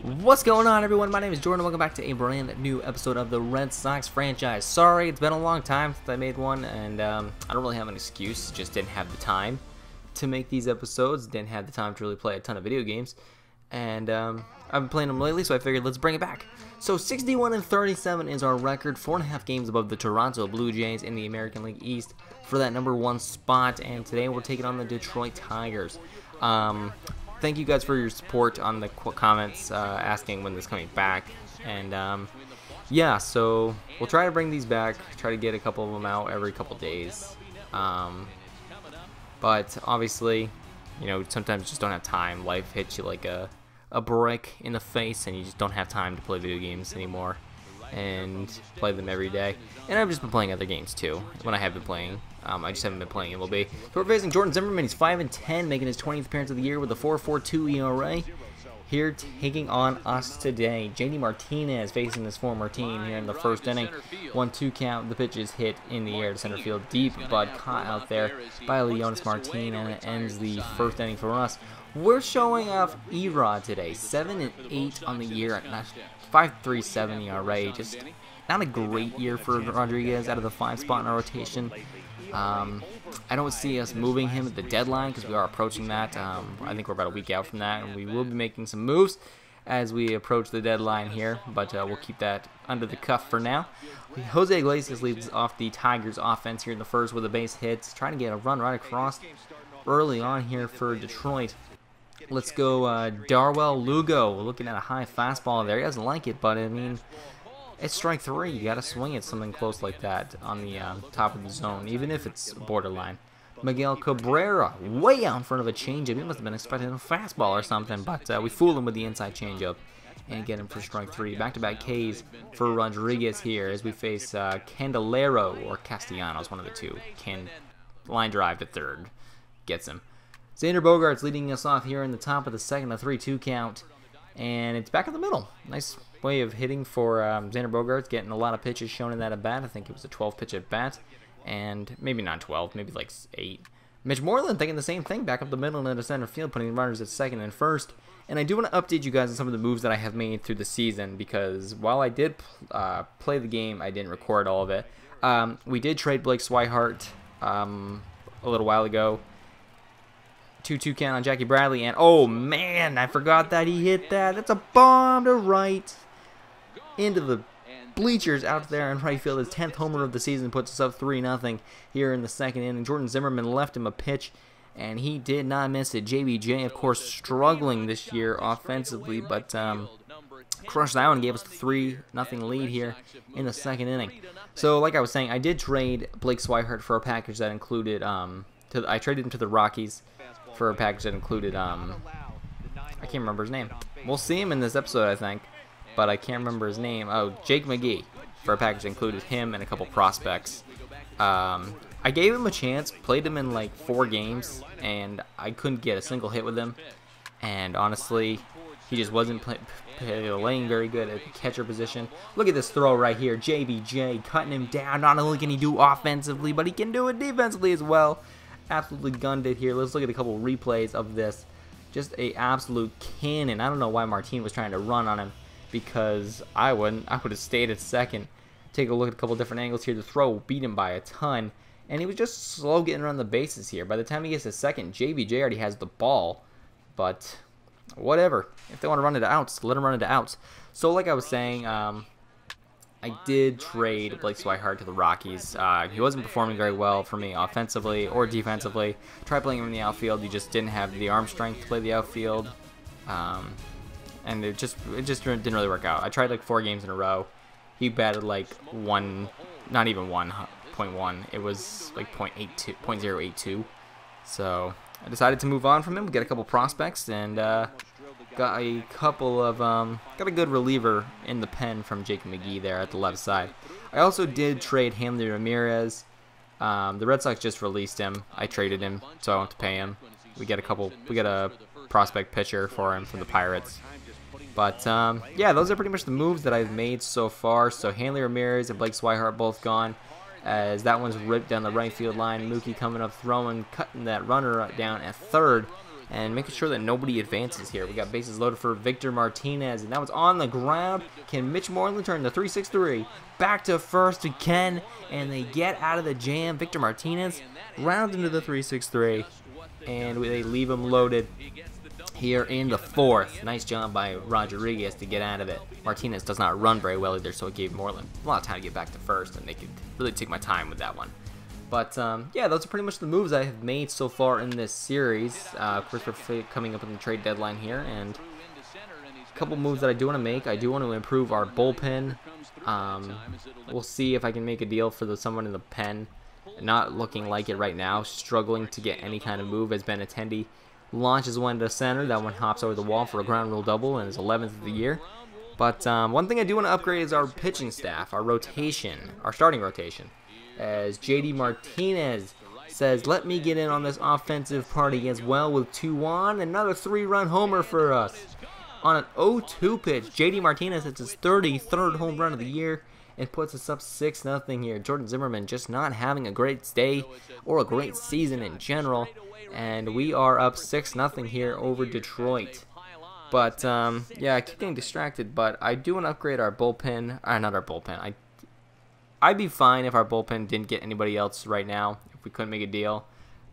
What's going on, everyone? My name is Jordan. Welcome back to a brand new episode of the Red Sox franchise. Sorry, it's been a long time since I made one, and I don't really have an excuse. Just didn't have the time to make these episodes. Didn't have the time to really play a ton of video games, and I've been playing them lately, so I figured let's bring it back. So 61-37 is our record, 4.5 games above the Toronto Blue Jays in the American League East for that #1 spot, and today we're taking on the Detroit Tigers. Thank you guys for your support on the comments asking when this is coming back, and yeah, so we'll try to bring these back, try to get a couple of them out every couple days, but obviously, you know, sometimes you just don't have time. Life hits you like a brick in the face, and you just don't have time to play video games anymore and play them every day. And I've just been playing other games too when I have been playing. I just haven't been playing MLB. So we're facing Jordan Zimmerman. He's 5-10, making his 20th appearance of the year with a 4.42 ERA. Here taking on us today, JD Martinez facing this former team here in the first inning. 1-2 count. The pitch is hit in the air to center field deep, but caught out there by Leonis Martin, and it ends the first inning for us. We're showing off Erod today, 7-8 on the year at 5.37 ERA. Just not a great year for Rodriguez out of the 5 spot in our rotation. I don't see us moving him at the deadline because we are approaching that. I think we're about a week out from that, and we will be making some moves as we approach the deadline here, but we'll keep that under the cuff for now. Jose Iglesias leads off the Tigers offense here in the first with a base hit, trying to get a run right across early on here for Detroit. Let's go Darwell Lugo, looking at a high fastball there. He doesn't like it, but I mean, it's strike 3. You got to swing at something close like that on the top of the zone, even if it's borderline. Miguel Cabrera, way out in front of a changeup. He must have been expecting a fastball or something, but we fooled him with the inside changeup and get him for strike 3. Back-to-back Ks for Rodriguez here as we face Candelario or Castellanos, one of the two. Line drive to third. Gets him. Xander Bogaerts leading us off here in the top of the second, a 3-2 count. And it's back in the middle. Nice way of hitting for Xander Bogaerts, getting a lot of pitches shown in that at bat. I think it was a 12 pitch at bat, and maybe not 12, maybe like 8. Mitch Moreland thinking the same thing, back up the middle and into center field, putting runners at second and first. And I do want to update you guys on some of the moves that I have made through the season, because while I did play the game, I didn't record all of it. We did trade Blake Swihart a little while ago. 2-2 count on Jackie Bradley, and oh man, I forgot that he hit that. That's a bomb to right into the bleachers out there in right field. His 10th homer of the season puts us up 3-0 here in the second inning. Jordan Zimmerman left him a pitch, and he did not miss it. JBJ, of course, struggling this year offensively, but crushed that one and gave us the 3-0 lead here in the second inning. So, like I was saying, I did trade Blake Swihart for a package that included I traded him to the Rockies for a package that included I can't remember his name. We'll see him in this episode, I think, but I can't remember his name. Oh, Jake McGee, for a package that included him and a couple prospects. I gave him a chance, played him in like 4 games, and I couldn't get a single hit with him. And honestly, he just wasn't laying very good at the catcher position. Look at this throw right here. JBJ cutting him down. Not only can he do offensively, but he can do it defensively as well. Absolutely gunned it here. Let's look at a couple replays of this. Just a absolute cannon. I don't know why Martin was trying to run on him, because I wouldn't. I would have stayed at second. Take a look at a couple different angles here. The throw beat him by a ton, and he was just slow getting around the bases here. By the time he gets to second, JBJ already has the ball, but whatever. If they want to run it to outs, let them run it to outs. So like I was saying, I did trade Blake Swihart to the Rockies. He wasn't performing very well for me offensively or defensively. Tried playing him in the outfield. He just didn't have the arm strength to play the outfield. And it just didn't really work out. I tried like 4 games in a row. He batted like not even 1.1. It was like 0.82. So I decided to move on from him, get a couple prospects, and got a couple of got a good reliever in the pen from Jake McGee there at the left side. I also did trade Hanley Ramirez. The Red Sox just released him. I traded him, so I don't have to pay him. We get a prospect pitcher for him from the Pirates. But yeah, those are pretty much the moves that I've made so far. So Hanley Ramirez and Blake Swihart both gone, as that one's ripped down the right field line. Mookie coming up throwing, cutting that runner down at third. and making sure that nobody advances here. We got bases loaded for Victor Martinez, and now it's on the ground. Can Mitch Moreland turn the 3-6-3 back to first again, and they get out of the jam. Victor Martinez rounds into the 3-6-3, and they leave him loaded here in the fourth. Nice job by Rodriguez to get out of it. Martinez does not run very well either, so it gave Moreland a lot of time to get back to first, and they could really take my time with that one. But yeah, those are pretty much the moves I have made so far in this series. Of course, we're coming up on the trade deadline here, and a couple moves that I do want to make. I do want to improve our bullpen. We'll see if I can make a deal for someone in the pen. Not looking like it right now. Struggling to get any kind of move as Benintendi launches one to center. That one hops over the wall for a ground rule double and is 11th of the year. But one thing I do want to upgrade is our pitching staff, our rotation, our starting rotation. As JD Martinez says, let me get in on this offensive party as well with 2 on. Another 3-run homer for us. On an 0-2 pitch, JD Martinez hits his 33rd home run of the year and puts us up 6-0 here. Jordan Zimmerman just not having a great day or a great season in general. And we are up 6-0 here over Detroit. But, yeah, I keep getting distracted, but I do want to upgrade our bullpen. Not our bullpen. I'd be fine if our bullpen didn't get anybody else right now, if we couldn't make a deal.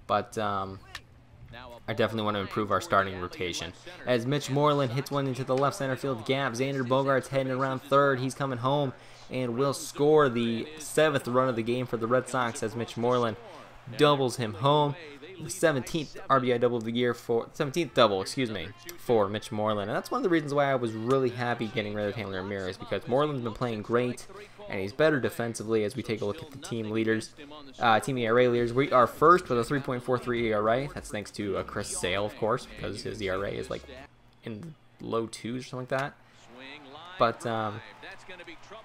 But, I definitely want to improve our starting rotation. As Mitch Moreland hits one into the left center field gap, Xander Bogaerts heading around third. He's coming home and will score the 7th run of the game for the Red Sox as Mitch Moreland doubles him home. The 17th RBI double of the year for 17th double, for Mitch Moreland. And that's one of the reasons why I was really happy getting rid of Hanley Ramirez, because Moreland's been playing great and he's better defensively. As we take a look at the team leaders, team ERA leaders, we are first with a 3.43 ERA. That's thanks to Chris Sale, of course, because his ERA is like in the low 2s or something like that. But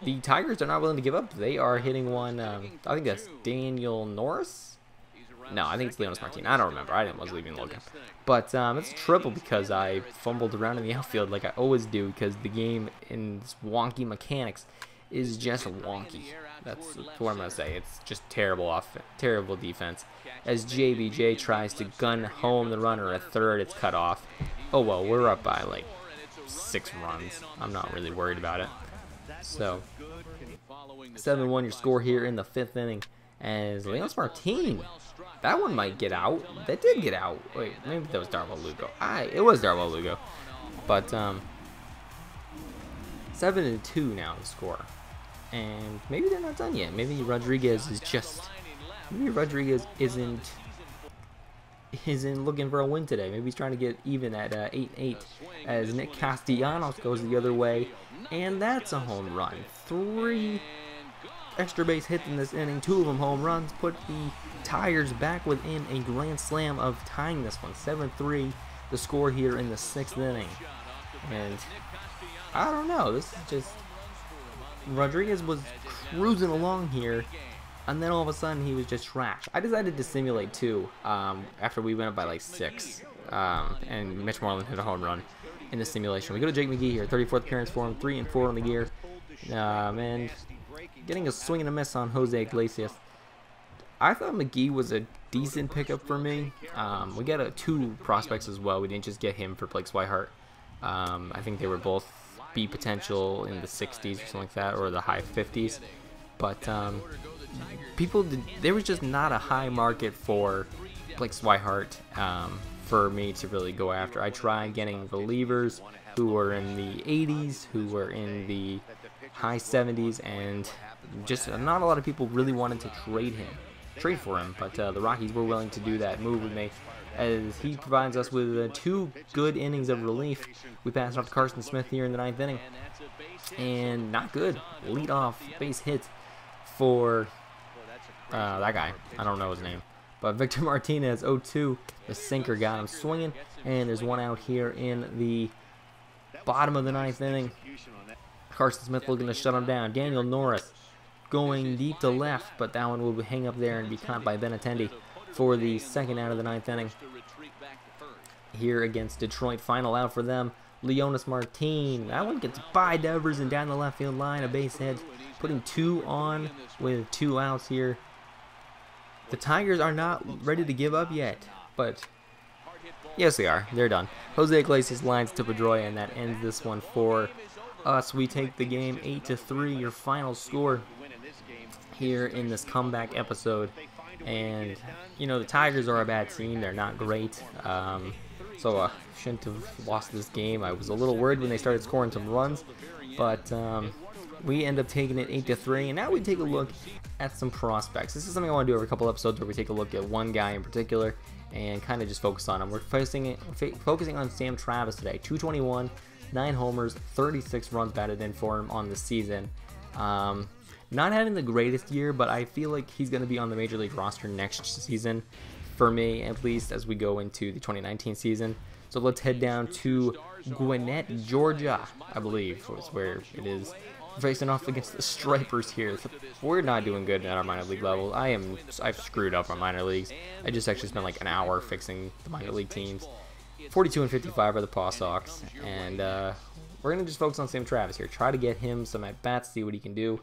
the Tigers are not willing to give up. They are hitting one. I think that's Daniel Norris. No, I think it's Leonis Martin. I don't remember. I wasn't even looking. But it's a triple because I fumbled around in the outfield like I always do, because the game in its wonky mechanics is just wonky. That's what I'm going to say. It's just terrible defense. As JBJ tries to gun home the runner at third, it's cut off. Oh, well, we're up by like 6 runs. I'm not really worried about it. So, 7-1 your score here in the 5th inning. As Leonis Martin, that one might get out. That did get out. Wait, maybe that was Darwell Lugo. It was Darwell Lugo. But 7-2 now the score. And maybe they're not done yet. Maybe Rodriguez is just. Maybe Rodriguez isn't looking for a win today. Maybe he's trying to get even at 8-8. As Nick Castellanos goes the other way, and that's a home run. 3 extra base hits in this inning, 2 of them home runs, put the Tigers back within a grand slam of tying this one. 7-3 the score here in the 6th inning. And I don't know, this is just, Rodriguez was cruising along here, and then all of a sudden he was just trash. I decided to simulate too, after we went up by like 6, and Mitch Moreland hit a home run in the simulation. We go to Jake McGee here, 34th appearance for him, 3-4 on the year, and getting a swing and a miss on Jose Iglesias. I thought McGee was a decent pickup for me. We got 2 prospects as well. We didn't just get him for Blake Swihart. I think they were both B potential in the 60s or something like that, or the high 50s. But there was just not a high market for Blake Swihart for me to really go after. I tried getting relievers who were in the 80s, who were in the high 70s, and just not a lot of people really wanted to trade for him. But the Rockies were willing to do that move with me, as he provides us with 2 good innings of relief. We pass it off to Carson Smith here in the 9th inning, and not good. Leadoff base hit for that guy. I don't know his name, but Victor Martinez, 0-2. The sinker got him swinging, and there's 1 out here in the bottom of the 9th inning. Carson Smith looking to shut him down. Daniel Norris going deep to left, but that one will hang up there and be caught by Benintendi for the 2nd out of the 9th inning. Here against Detroit, final out for them, Leonis Martin. That one gets by Devers and down the left field line, a base hit, putting 2 on with 2 outs here. The Tigers are not ready to give up yet, but Yes, they are. They're done. Jose Iglesias lines to Pedroia, and that ends this one for us. We take the game 8-3, your final score here in this comeback episode. And, you know, the Tigers are a bad team. They're not great. So shouldn't have lost this game. I was a little worried when they started scoring some runs. But we end up taking it 8-3. And now we take a look at some prospects. This is something I want to do every couple episodes where we take a look at one guy in particular and kind of just focus on him. We're focusing on Sam Travis today. 221, 9 homers, 36 runs batted in for him on the season. Not having the greatest year, but I feel like he's going to be on the Major League roster next season, for me at least, as we go into the 2019 season. So let's head down to Gwinnett, Georgia, I believe was where it is. Facing off against the Stripers here. We're not doing good at our minor league level. I've screwed up our minor leagues. I just actually spent like an hour fixing the minor league teams. 42-55 are the Paw Sox, and we're gonna just focus on Sam Travis here. Try to get him some at bats, see what he can do.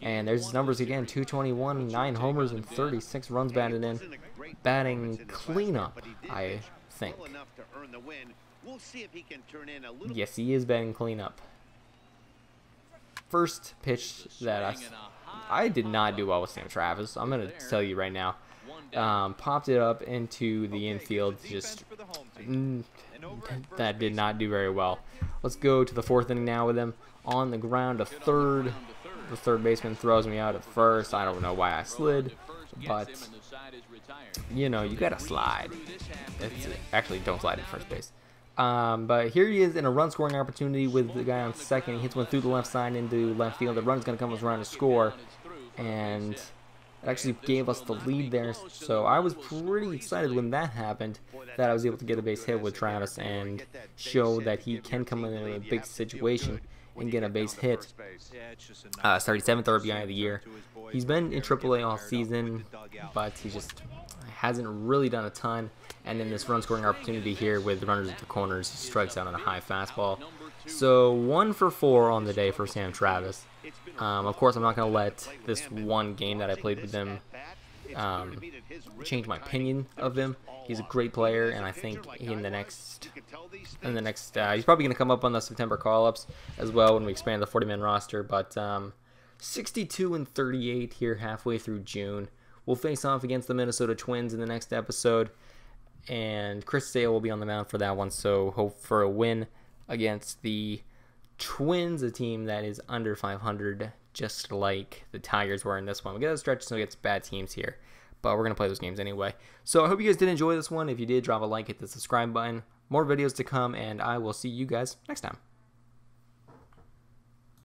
And there's his numbers again: 221, 9 homers, and 36 runs batted in. Batting cleanup, I think. Yes, he is batting cleanup. First pitch that I did not do well with Sam Travis. I'm going to tell you right now. Popped it up into the infield. Just that did not do very well. Let's go to the 4th inning now with him on the ground to third. The third baseman throws me out at first. I don't know why I slid, but you know, you got to slide. Actually, don't slide at first base. But here he is in a run-scoring opportunity with the guy on second. He hits one through the left side into left field. The run's going to come around to score, and it actually gave us the lead there. So I was pretty excited when that happened, that I was able to get a base hit with Travis and show that he can come in a big situation and get a base hit. Started 7th RBI of the year. He's been in AAA all season, but he just hasn't really done a ton. And in this run-scoring opportunity here with runners at the corners, he strikes out on a high fastball. So 1 for 4 on the day for Sam Travis. Of course, I'm not going to let this one game that I played with him change my opinion of him. He's a great player, and I think in the next, he's probably going to come up on the September call-ups as well when we expand the 40-man roster. But 62-38 here halfway through June. We'll face off against the Minnesota Twins in the next episode, and Chris Sale will be on the mound for that one. So hope for a win against the Twins, a team that is under 500, just like the Tigers were in this one. We got to stretch so against bad teams here, but we're going to play those games anyway. So I hope you guys did enjoy this one. If you did, drop a like, hit the subscribe button. More videos to come, and I will see you guys next time.